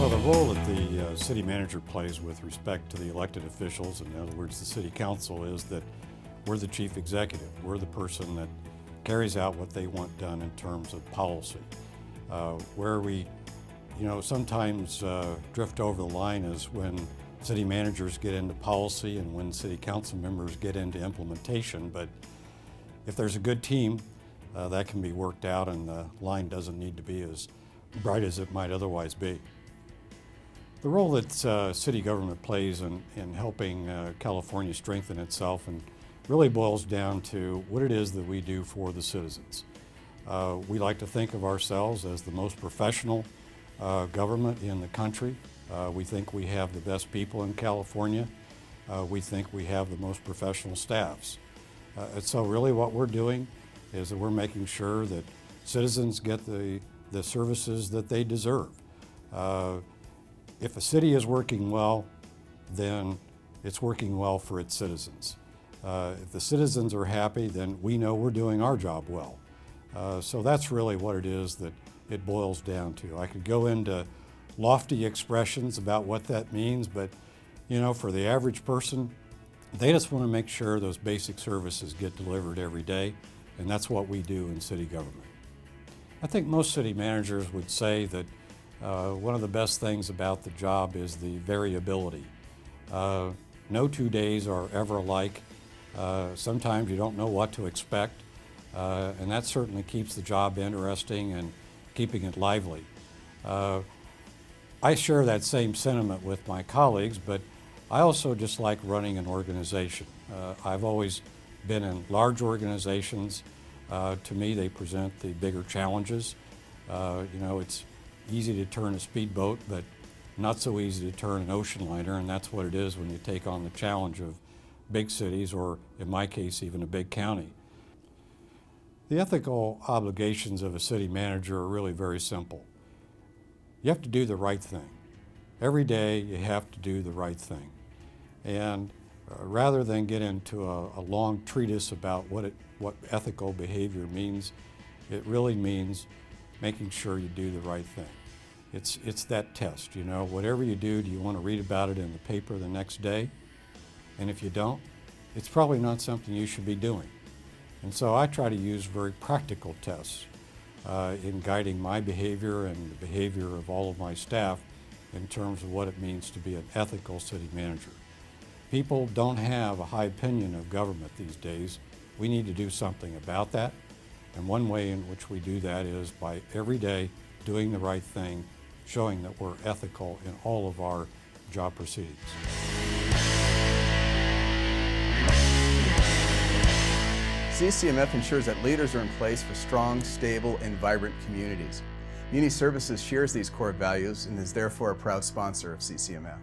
Well, the role that the city manager plays with respect to the elected officials, in other words, the city council, is that we're the chief executive. We're the person that carries out what they want done in terms of policy. Where we, sometimes drift over the line is when city managers get into policy and when city council members get into implementation. But if there's a good team, that can be worked out, and the line doesn't need to be as bright as it might otherwise be. The role that city government plays in helping California strengthen itself and really boils down to what it is that we do for the citizens. We like to think of ourselves as the most professional government in the country. We think we have the best people in California. We think we have the most professional staffs. And so really what we're doing is that we're making sure that citizens get the services that they deserve. If a city is working well, then it's working well for its citizens. If the citizens are happy, then we know we're doing our job well. So that's really what it is that it boils down to. I could go into lofty expressions about what that means, but for the average person, they just want to make sure those basic services get delivered every day, and that's what we do in city government. I think most city managers would say that one of the best things about the job is the variability. No 2 days are ever alike. Sometimes you don't know what to expect, and that certainly keeps the job interesting and keeping it lively. I share that same sentiment with my colleagues, but I also just like running an organization. I've always been in large organizations. To me, they present the bigger challenges. It's easy to turn a speedboat, but not so easy to turn an ocean liner, and that's what it is when you take on the challenge of big cities, or in my case, even a big county. The ethical obligations of a city manager are really very simple. You have to do the right thing. Every day you have to do the right thing. And rather than get into a long treatise about what ethical behavior means, it really means making sure you do the right thing. It's that test, whatever you do you want to read about it in the paper the next day? And if you don't, it's probably not something you should be doing. And so I try to use very practical tests in guiding my behavior and the behavior of all of my staff in terms of what it means to be an ethical city manager. People don't have a high opinion of government these days. We need to do something about that. And one way in which we do that is by every day doing the right thing, showing that we're ethical in all of our job proceedings. CCMF ensures that leaders are in place for strong, stable, and vibrant communities. Muni Services shares these core values and is therefore a proud sponsor of CCMF.